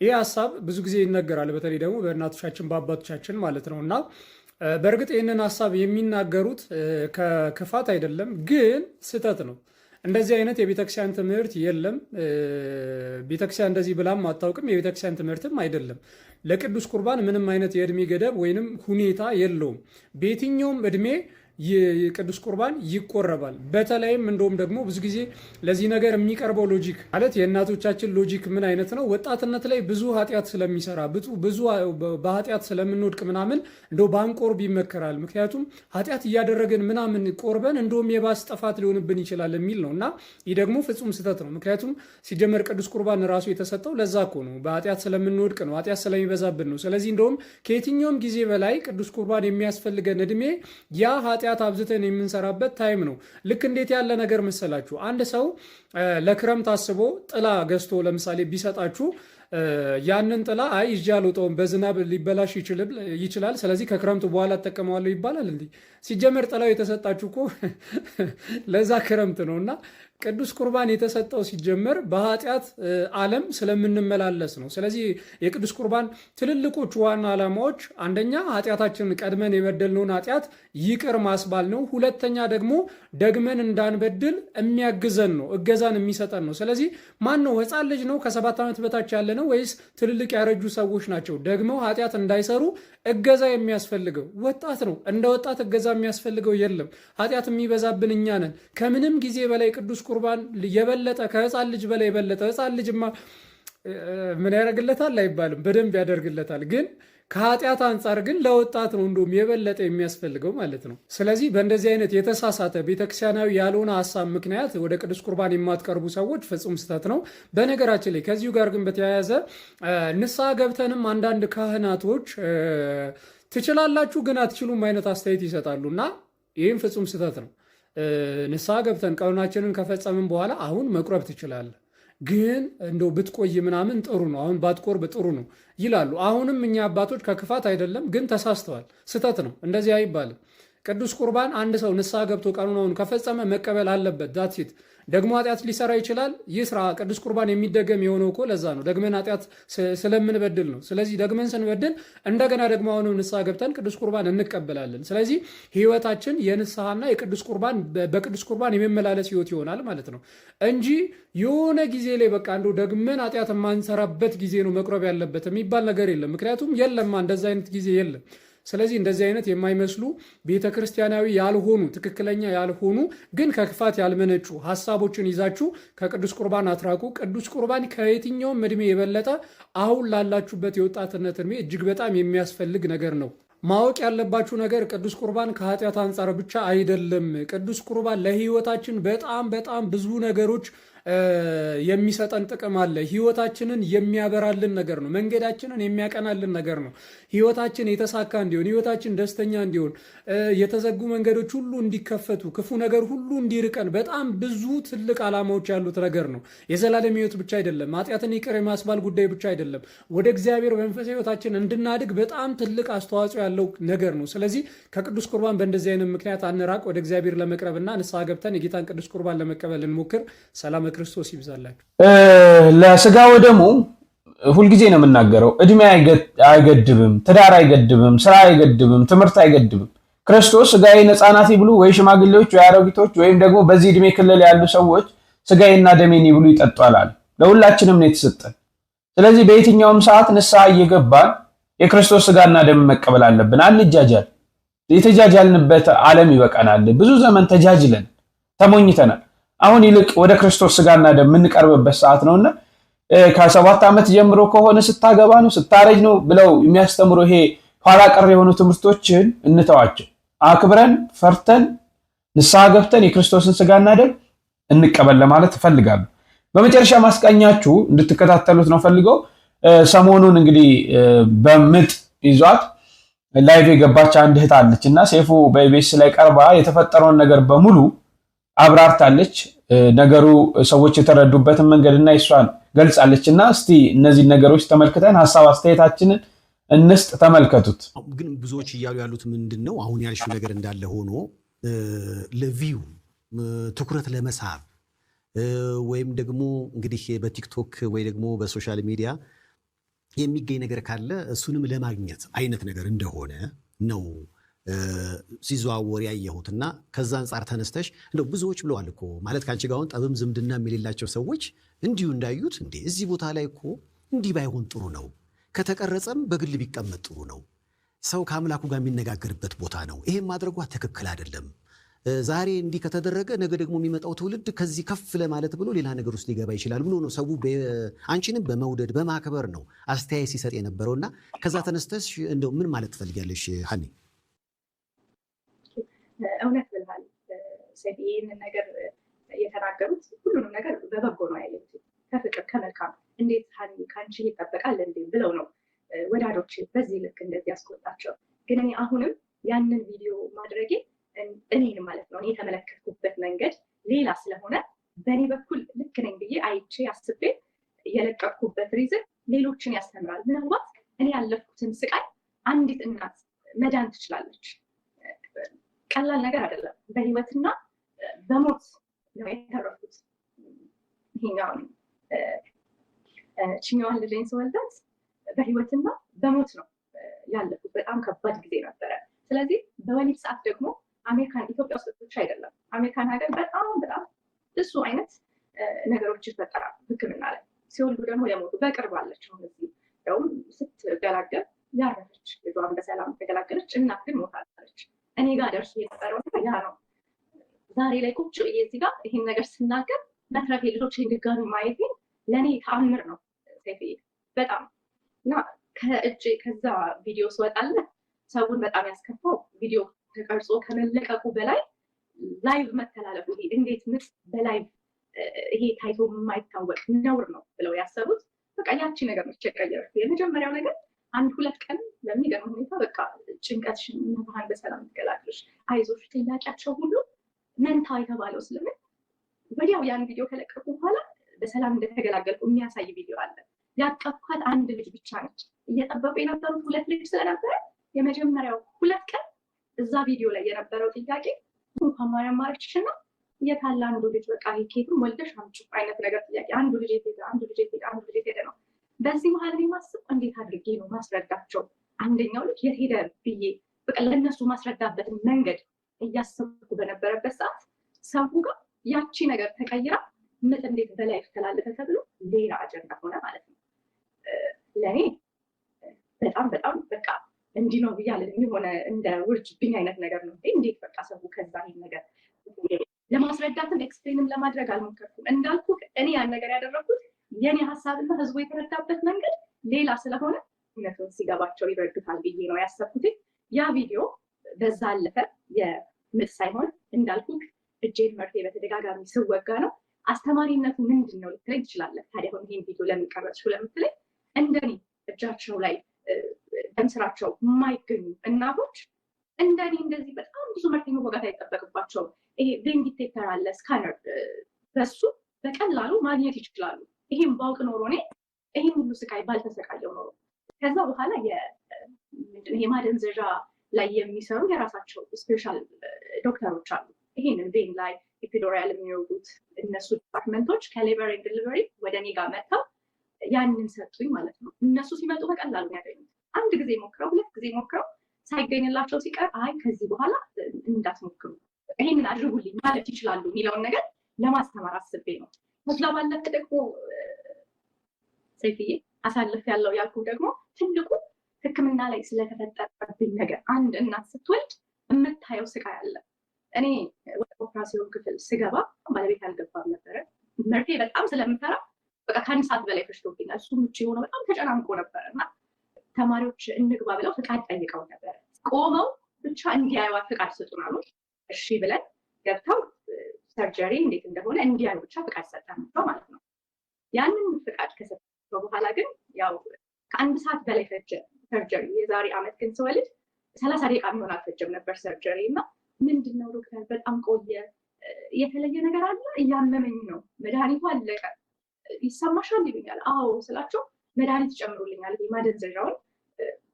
Speaker 15: ይህ ሐሳብ ብዙ ጊዜ ይነገራል። በተለይ ደግሞ በእናቶቻችን በአባቶቻችን ማለት ነው። እና በእርግጥ ይህንን ሐሳብ የሚናገሩት ከክፋት አይደለም፣ ግን ስተት ነው። እንደዚህ አይነት የቤተክርስቲያን ትምህርት የለም። ቤተክርስቲያን እንደዚህ ብላም አታውቅም። የቤተክርስቲያን ትምህርትም አይደለም። ለቅዱስ ቁርባን ምንም አይነት የእድሜ ገደብ ወይንም ሁኔታ የለውም። በየትኛውም እድሜ የቅዱስ ቁርባን ይቆረባል። በተለይም እንደውም ደግሞ ብዙ ጊዜ ለዚህ ነገር የሚቀርበው ሎጂክ ማለት የእናቶቻችን ሎጂክ ምን አይነት ነው? ወጣትነት ላይ ብዙ ኃጢአት ስለሚሰራ ብዙ በኃጢአት ስለምንወድቅ ምናምን እንደው ባንቆርብ ይመከራል። ምክንያቱም ኃጢአት እያደረግን ምናምን ቆርበን እንደውም የባስ ጥፋት ሊሆንብን ይችላል የሚል ነው እና ይህ ደግሞ ፍጹም ስህተት ነው። ምክንያቱም ሲጀመር ቅዱስ ቁርባን ራሱ የተሰጠው ለዛ እኮ ነው፣ በኃጢአት ስለምንወድቅ ነው፣ ኃጢአት ስለሚበዛብን ነው። ስለዚህ እንደውም ከየትኛውም ጊዜ በላይ ቅዱስ ቁርባን የሚያስፈልገን እድሜ ያ ኃጢአት አብዝተን የምንሰራበት ታይም ነው። ልክ እንዴት ያለ ነገር መሰላችሁ? አንድ ሰው ለክረምት አስቦ ጥላ ገዝቶ ለምሳሌ ቢሰጣችሁ ያንን ጥላ አይ ይዤ አልወጣውም በዝናብ ሊበላሽ ይችላል፣ ስለዚህ ከክረምቱ በኋላ እጠቀመዋለሁ ይባላል እንዴ? ሲጀመር ጥላው የተሰጣችሁ እኮ ለዛ ክረምት ነው። እና ቅዱስ ቁርባን የተሰጠው ሲጀመር በኃጢአት ዓለም ስለምንመላለስ ነው። ስለዚህ የቅዱስ ቁርባን ትልልቆቹ ዋና ዓላማዎች አንደኛ ኃጢአታችንን ቀድመን የበደልነውን ኃጢአት ይቅር ማስባል ነው። ሁለተኛ ደግሞ ደግመን እንዳንበድል የሚያግዘን ነው፣ እገዛን የሚሰጠን ነው። ስለዚህ ማን ነው? ሕፃን ልጅ ነው ከ7 ዓመት በታች ያለ ነው ወይስ ትልልቅ ያረጁ ሰዎች ናቸው ደግመው ኃጢአት እንዳይሰሩ እገዛ የሚያስፈልገው? ወጣት ነው። እንደ ወጣት እገዛ የሚያስፈልገው የለም። ኃጢአት የሚበዛብን እኛ ነን። ከምንም ጊዜ በላይ ቅዱስ ቁርባን የበለጠ ከህፃን ልጅ በላይ የበለጠ ህፃን ልጅማ ምን ያደርግለታል አይባልም፣ በደንብ ያደርግለታል። ግን ከኃጢአት አንጻር ግን ለወጣት ነው እንደውም የበለጠ የሚያስፈልገው ማለት ነው። ስለዚህ በእንደዚህ አይነት የተሳሳተ ቤተክርስቲያናዊ ያልሆነ ሀሳብ ምክንያት ወደ ቅዱስ ቁርባን የማትቀርቡ ሰዎች ፍጹም ስህተት ነው። በነገራችን ላይ ከዚሁ ጋር ግን በተያያዘ ንስሐ ገብተንም አንዳንድ ካህናቶች ትችላላችሁ ግን አትችሉም አይነት አስተያየት ይሰጣሉ እና ይህም ፍጹም ስህተት ነው። ንስሐ ገብተን ቀኖናችንን ከፈጸምን በኋላ አሁን መቁረብ ትችላለህ ግን እንደው ብትቆይ ምናምን ጥሩ ነው፣ አሁን ባትቆርብ ጥሩ ነው ይላሉ። አሁንም እኛ አባቶች ከክፋት አይደለም ግን ተሳስተዋል፣ ስህተት ነው፣ እንደዚህ አይባልም። ቅዱስ ቁርባን አንድ ሰው ንስሐ ገብቶ ቀኖናውን ከፈጸመ መቀበል አለበት። ዳትሲት ደግሞ ኃጢአት ሊሰራ ይችላል፣ ይህ ስራ ቅዱስ ቁርባን የሚደገም የሆነው እኮ ለዛ ነው፣ ደግመን ኃጢአት ስለምንበድል ነው። ስለዚህ ደግመን ስንበድል እንደገና ደግሞ አሁንም ንስሐ ገብተን ቅዱስ ቁርባን እንቀበላለን። ስለዚህ ህይወታችን የንስሐና የቅዱስ ቁርባን በቅዱስ ቁርባን የመመላለስ ህይወት ይሆናል ማለት ነው እንጂ የሆነ ጊዜ ላይ በቃ እንደው ደግመን ኃጢአት የማንሰራበት ጊዜ ነው መቁረብ ያለበት የሚባል ነገር የለም። ምክንያቱም የለማ እንደዛ አይነት ጊዜ የለም። ስለዚህ እንደዚህ አይነት የማይመስሉ ቤተክርስቲያናዊ ያልሆኑ ትክክለኛ ያልሆኑ ግን ከክፋት ያልመነጩ ሐሳቦችን ይዛችሁ ከቅዱስ ቁርባን አትራቁ። ቅዱስ ቁርባን ከየትኛውም እድሜ የበለጠ አሁን ላላችሁበት የወጣትነት እድሜ እጅግ በጣም የሚያስፈልግ ነገር ነው። ማወቅ ያለባችሁ ነገር ቅዱስ ቁርባን ከኃጢአት አንጻር ብቻ አይደለም። ቅዱስ ቁርባን ለህይወታችን በጣም በጣም ብዙ ነገሮች የሚሰጠን ጥቅም አለ። ህይወታችንን የሚያበራልን ነገር ነው። መንገዳችንን የሚያቀናልን ነገር ነው። ህይወታችን የተሳካ እንዲሆን፣ ህይወታችን ደስተኛ እንዲሆን፣ የተዘጉ መንገዶች ሁሉ እንዲከፈቱ፣ ክፉ ነገር ሁሉ እንዲርቀን በጣም ብዙ ትልቅ ዓላማዎች ያሉት ነገር ነው። የዘላለም ህይወት ብቻ አይደለም። ኃጢአትን ይቅር የማስባል ጉዳይ ብቻ አይደለም። ወደ እግዚአብሔር መንፈሳዊ ህይወታችን እንድናድግ በጣም ትልቅ አስተዋጽኦ ያለው ነገር ነው። ስለዚህ ከቅዱስ ቁርባን በእንደዚህ አይነት ምክንያት አንራቅ። ወደ እግዚአብሔር ለመቅረብና ንስሐ ገብተን የጌታን ቅዱስ ቁርባን ለመቀበል እንሞክር። ሰላም ክርስቶስ ይብዛላችሁ።
Speaker 6: ለስጋ ወደሙ ሁልጊዜ ነው የምናገረው፣ እድሜ አይገድብም፣ ትዳር አይገድብም፣ ስራ አይገድብም፣ ትምህርት አይገድብም። ክርስቶስ ስጋዬ ሕፃናት ይብሉ ወይ ሽማግሌዎች ወይ አሮጊቶች ወይም ደግሞ በዚህ እድሜ ክልል ያሉ ሰዎች ስጋዬና ደሜን ይብሉ ይጠጧል አለ። ለሁላችንም ነው የተሰጠን። ስለዚህ በየትኛውም ሰዓት ንስሐ እየገባን የክርስቶስ ስጋና ደም መቀበል አለብን። አንጃጃል። የተጃጃልንበት ዓለም ይበቃናል። ብዙ ዘመን ተጃጅለን ተሞኝተናል። አሁን ይልቅ ወደ ክርስቶስ ስጋና ደም የምንቀርብበት ሰዓት ነውና ከ7 ዓመት ጀምሮ ከሆነ ስታገባ ነው ስታረጅ ነው ብለው የሚያስተምሩ ይሄ ኋላ ቀር የሆኑ ትምህርቶችን እንተዋቸው። አክብረን ፈርተን ንስሐ ገብተን የክርስቶስን ስጋና ደም እንቀበል ለማለት እፈልጋለሁ። በመጨረሻ ማስቃኛችሁ እንድትከታተሉት ነው ፈልገው። ሰሞኑን እንግዲህ በምጥ ይዟት ላይቭ የገባች አንድ እህት አለች እና ሴፉ በኢቢኤስ ላይ ቀርባ የተፈጠረውን ነገር በሙሉ አብራርታለች። ነገሩ ሰዎች የተረዱበትን መንገድና እሷን ገልጻለች እና እስቲ እነዚህ ነገሮች ተመልክተን ሐሳብ አስተያየታችንን እንስጥ። ተመልከቱት።
Speaker 16: ግን ብዙዎች እያሉ ያሉት ምንድነው አሁን ያልሽው ነገር እንዳለ ሆኖ ለቪው ትኩረት ለመሳብ ወይም ደግሞ እንግዲህ በቲክቶክ ወይ ደግሞ በሶሻል ሚዲያ የሚገኝ ነገር ካለ እሱንም ለማግኘት አይነት ነገር እንደሆነ ነው ሲዘዋወር ያየሁትና ከዛ አንጻር ተነስተሽ እንደው ብዙዎች ብለዋል እኮ ማለት ካንቺ ጋር አሁን ጠብም ዝምድና የሌላቸው ሰዎች እንዲሁ እንዳዩት እንዴ እዚህ ቦታ ላይ እኮ እንዲህ ባይሆን ጥሩ ነው፣ ከተቀረጸም በግል ቢቀመጥ ጥሩ ነው፣ ሰው ከአምላኩ ጋር የሚነጋገርበት ቦታ ነው፣ ይሄን ማድረጓ ትክክል አይደለም፣ ዛሬ እንዲህ ከተደረገ ነገ ደግሞ የሚመጣው ትውልድ ከዚህ ከፍ ለማለት ብሎ ሌላ ነገር ውስጥ ሊገባ ይችላል ብሎ ነው ሰው አንቺንም በመውደድ በማክበር ነው አስተያየት ሲሰጥ የነበረውና ከዛ ተነስተሽ እንደው ምን ማለት ትፈልጊያለሽ ሀኒ?
Speaker 17: እውነት ብልሃል ሰዲ ይህንን ነገር የተናገሩት ሁሉንም ነገር በበጎ ነው ያየሁት፣ ከፍቅር ከመልካም እንዴት ሀኒ ከአንቺ ይጠበቃል እንዴ ብለው ነው ወዳጆች በዚህ ልክ እንደዚህ ያስቆጣቸው። ግን እኔ አሁንም ያንን ቪዲዮ ማድረጌ እኔን ማለት ነው እኔ የተመለከትኩበት መንገድ ሌላ ስለሆነ በእኔ በኩል ልክ ነኝ ብዬ አይቼ አስቤ የለቀቅኩበት ሪዝን ሌሎችን ያስተምራል። ምናልባት እኔ ያለፍኩትን ስቃይ አንዲት እናት መዳን ትችላለች። ቀላል ነገር አይደለም። በህይወትና በሞት ነው የተረፉት። ይሄኛውን ችኛዋን ልጅን ስወልዳት በህይወትና በሞት ነው ያለፉት። በጣም ከባድ ጊዜ ነበረ። ስለዚህ በወሊድ ሰዓት ደግሞ አሜሪካን ኢትዮጵያ ውስጥ ብቻ አይደለም አሜሪካን ሀገር በጣም ብዙ አይነት ነገሮች ይፈጠራሉ። ሕክምና ላይ ሲወልዱ ደግሞ የሞቱ በቅርብ አለች። እዚህ ያውም ስትገላገል ያረፈች ልጇን በሰላም ተገላገለች። እናት ግን ሞታለች። እኔ ጋር ደርሶ የተፈጠረው ያ ነው። ዛሬ ላይ ቁጭ ብዬ እዚህ ጋር ይሄን ነገር ስናገር መትረፌ ልጆቼን ድጋሚ ማየቴ ለእኔ ተአምር ነው ሰይፍዬ በጣም እና ከዛ ቪዲዮ ስወጣለት ሰውን በጣም ያስከፋው ቪዲዮ ተቀርጾ ከመለቀቁ በላይ ላይቭ መተላለፉ ይሄ እንዴት ምስ በላይቭ ይሄ ታይቶ የማይታወቅ ነውር ነው ብለው ያሰቡት በቃ ያቺ ነገር ነች የቀየረችው። የመጀመሪያው ነገር አንድ ሁለት ቀን በሚገርም ሁኔታ በቃ ጭንቀትሽን ነባህን በሰላም ትገላግልሽ አይዞሽ ጥያቄያቸው ሁሉ መንታ የተባለው ስለምን ወዲያው ያን ቪዲዮ ከለቀቁ በኋላ በሰላም እንደተገላገልኩ የሚያሳይ ቪዲዮ አለ። ያቀፍኳት አንድ ልጅ ብቻ ነች። እየጠበቁ የነበሩት ሁለት ልጅ ስለነበረ የመጀመሪያው ሁለት ቀን እዛ ቪዲዮ ላይ የነበረው ጥያቄ እንኳን ማርያም ማረችሽና የታለ አንዱ ልጅ በቃ ኬቱን ወልደሽ አምጪ አይነት ነገር ጥያቄ አንዱ ልጅ የት አንዱ ልጅ የት አንዱ ልጅ የት ነው። በዚህ መሀል ላይ ማስብ እንዴት አድርጌ ነው ማስረዳቸው አንደኛው ልጅ የት ሄደ ብዬ በቃ ለእነሱ ማስረዳበትን መንገድ እያሰብኩ በነበረበት ሰዓት ሰው ጋር ያቺ ነገር ተቀይራ ምጥ እንዴት በላይ ተላለፈ ተብሎ ሌላ አጀንዳ ሆነ ማለት ነው። ለእኔ በጣም በጣም በቃ እንዲህ ነው ብያለሁ የሆነ እንደ ውርጅብኝ አይነት ነገር ነው። እንዴት በቃ ሰው ከዛ ይሄን ነገር ለማስረዳትም ኤክስፕሌንም ለማድረግ አልሞከርኩም። እንዳልኩ እኔ ያን ነገር ያደረኩት የኔ ሀሳብና ህዝቡ የተረዳበት መንገድ ሌላ ስለሆነ እውነቱን ሲገባቸው ይረዱታል ብዬ ነው ያሰብኩት። ያ ቪዲዮ በዛ አለፈ። የምጥ ሳይሆን እንዳልኩ እጄን መርፌ በተደጋጋሚ ስወጋ ነው። አስተማሪነቱ ምንድን ነው ልትለኝ ትችላለህ። ታዲያ አሁን ይህን ቪዲዮ ለምን ቀረጽሽው ለምትለኝ እንደኔ እጃቸው ላይ ደም ስራቸው የማይገኙ እናቶች እንደኔ እንደዚህ በጣም ብዙ መርፌ መወጋት አይጠበቅባቸውም። ይሄ ቬን ዲቴክተር አለ ስካነር፣ በሱ በቀላሉ ማግኘት ይችላሉ። ይሄን ባውቅ ኖሮ እኔ ይሄን ሁሉ ስቃይ ባልተሰቃየው ኖሮ። ከዛ በኋላ የማደንዘዣ ላይ የሚሰሩ የራሳቸው ስፔሻል ዶክተሮች አሉ። ይሄንን ቬን ላይ ኢፒዱራል የሚወጉት እነሱ ዲፓርትመንቶች ከሌበር ኤንድ ዲሊቨሪ ወደ እኔ ጋር መጥተው ያንን ሰጡኝ ማለት ነው። እነሱ ሲመጡ በቀላሉ ያገኙት አንድ ጊዜ ሞክረው ሁለት ጊዜ ሞክረው ሳይገኝላቸው ሲቀር አይ ከዚህ በኋላ እንዳትሞክሩ ይሄንን አድርጉልኝ ማለት ይችላሉ የሚለውን ነገር ለማስተማር አስቤ ነው። ከዛ ባለፈ ደግሞ ሰይፍዬ አሳልፍ ያለው ያልኩ ደግሞ ትልቁ ሕክምና ላይ ስለተፈጠረብኝ ነገር አንድ እናት ስትወልድ የምታየው ስቃይ አለ። እኔ ወደ ኦፕራሲዮን ክፍል ስገባ ባለቤት አልገባም ነበረ። መርፌ በጣም ስለምፈራ በቃ ከአንድ ሰዓት በላይ ፈጅቶብኛል። እሱም ውጭ የሆነ በጣም ተጨናንቆ ነበረ እና ተማሪዎች እንግባ ብለው ፍቃድ ጠይቀው ነበረ። ቆመው ብቻ እንዲያዩዋት ፍቃድ ስጡን አሉ። እሺ ብለን ገብተው ሰርጀሪ እንዴት እንደሆነ እንዲያዩ ብቻ ፍቃድ ሰጠናቸው ማለት ነው። ያንን ፍቃድ ከሰጠናቸው በኋላ ግን ያው ከአንድ ሰዓት በላይ ፈጀ ሰርጀሪ። የዛሬ ዓመት ግን ስወልድ 30 ደቂቃ የሚሆን አልፈጀም ነበር ሰርጀሪ እና ምንድነው ዶክተር በጣም ቆየ፣ የተለየ ነገር አለ፣ እያመመኝ ነው፣ መድኃኒቱ አለቀ፣ ይሰማሻል ይሉኛል። አዎ ስላቸው መድኃኒት ይጨምሩልኛል። ማደንዘዣውን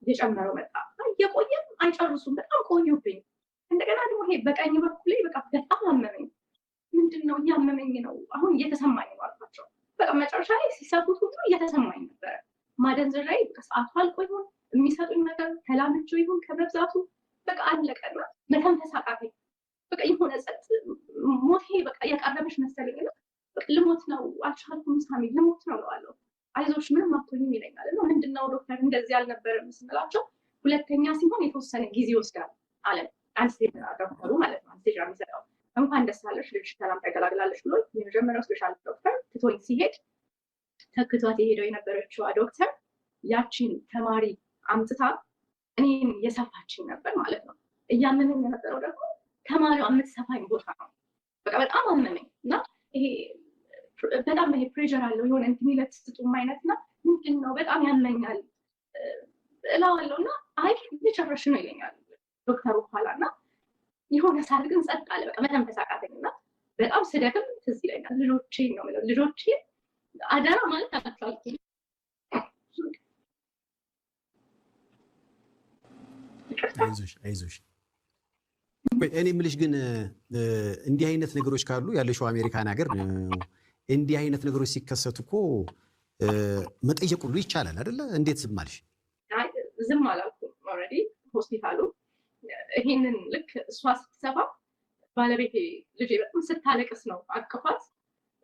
Speaker 17: እየጨመረው መጣ። እየቆየም አይጨርሱም፣ በጣም ቆዩብኝ። እንደገና ደግሞ ይሄ በቀኝ በኩል በቃ በጣም አመመኝ። ምንድነው እያመመኝ ነው፣ አሁን እየተሰማኝ ነው አልኳቸው። በቃ መጨረሻ ላይ ሲሰጡት ሁሉ እየተሰማኝ ነበረ። ማደንዘዣ በቃ ሰዓቱ አልቆ ይሆን የሚሰጡኝ ነገር ተላምጆ ይሁን ከመብዛቱ በቃ አለቀና መተንፈስ አቃተኝ። በቃ የሆነ ጸጥ ሞቴ በቃ የቀረበሽ መሰለኝ ነው። በቃ ልሞት ነው አልቻልኩም፣ ሳሚ ልሞት ነው እለዋለሁ። አይዞሽ ምንም አትሆኝም ይለኛል። እና ምንድነው ዶክተር እንደዚህ አልነበረም ስንላቸው ሁለተኛ ሲሆን የተወሰነ ጊዜ ይወስዳል አለ። አንስቴዥያ ዶክተሩ ማለት ነው። አንስቴዥያ የሚሰጠው እንኳን ደስ አለሽ ልጅሽ ሰላም ተገላግላለሽ ብሎ የመጀመሪያው ስፔሻል ዶክተር ትቶኝ ሲሄድ ተክቷት የሄደው የነበረችዋ ዶክተር ያቺን ተማሪ አምጥታ እኔን የሰፋችኝ ነበር ማለት ነው። እያመመኝ የነበረው ደግሞ ተማሪዋ የምትሰፋኝ ቦታ ነው። በቃ በጣም አመመኝ እና ይሄ በጣም ይሄ ፕሬሸር አለው የሆነ እንትን ይለት ስጡም አይነትና ምንድን ነው በጣም ያመኛል እላዋለሁ እና አይ ልጨርሽ ነው ይለኛል ዶክተሩ ኋላ እና የሆነ ሰዓት ግን ጸጥ አለ። በቃ መተንፈስ አቃተኝ እና በጣም ስደክም ትዝ ይለኛል። ልጆቼ ነው የምለው ልጆቼ አደራ ማለት አልቻልኩም።
Speaker 16: አይዞሽ። እኔ የምልሽ ግን እንዲህ አይነት ነገሮች ካሉ ያለሽው አሜሪካን ሀገር እንዲህ አይነት ነገሮች ሲከሰቱ እኮ መጠየቅ ሁሉ ይቻላል አይደለ? እንዴት ዝም አልሽ?
Speaker 17: ዝም አላልኩም። ኦልሬዲ ሆስፒታሉ ይሄንን ልክ እሷ ስትሰፋ ባለቤቴ ልጄ በጣም ስታለቅስ ነው አቅፋት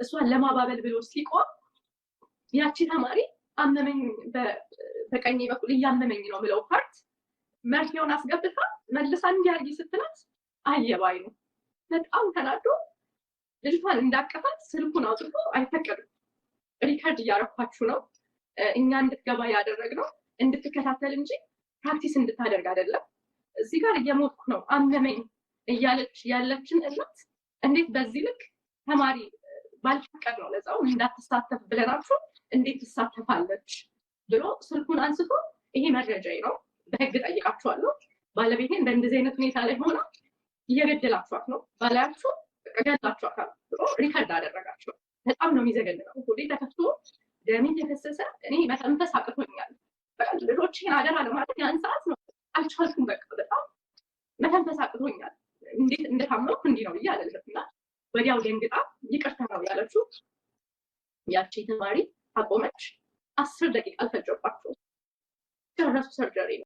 Speaker 17: እሷን ለማባበል ብሎ ሲቆም ያቺ ተማሪ አመመኝ በቀኝ በኩል እያመመኝ ነው ብለው ፓርት መርፌውን አስገብታ መልሳ እንዲያርጊ ስትላት አየባይ ነው በጣም ተናዶ ልጅቷን እንዳቀፋት ስልኩን አውጥቶ አይፈቀድም፣ ሪከርድ እያረኳችሁ ነው፣ እኛ እንድትገባ ያደረግነው እንድትከታተል እንጂ ፕራክቲስ እንድታደርግ አይደለም። እዚህ ጋር እየሞትኩ ነው አመመኝ እያለች ያለችን እናት እንዴት በዚህ ልክ ተማሪ ባልፈቀድ ነው ለዛው እንዳትሳተፍ ብለናችሁ እንዴት ትሳተፋለች ብሎ ስልኩን አንስቶ ይሄ መረጃዬ ነው፣ በህግ ጠይቃችኋለሁ፣ ባለቤቴን በእንደዚህ አይነት ሁኔታ ላይ ሆና እየገደላችኋት ነው፣ ባላያችሁ ገላችኋታል ብሎ ሪከርድ አደረጋችሁ። በጣም ነው የሚዘገንነው። ሆዴ ተከፍቶ ደሜ ተፈሰሰ። እኔ መተንፈስ አቅቶኛል። በቃ ልጆቼን አደራ ለማለት ያን ሰዓት ነው አልቻልኩም። በቃ በጣም መተንፈስ አቅቶኛል። እንዴት እንደታመምኩ እንዲህ ነው ብዬ አለለፍና ወዲያው ደንግጣ ይቅርታ ነው ያለችው። ያቺ ተማሪ አቆመች። 10 ደቂቃ አልፈጀባቸው ጨረሱ ሰርጀሪ።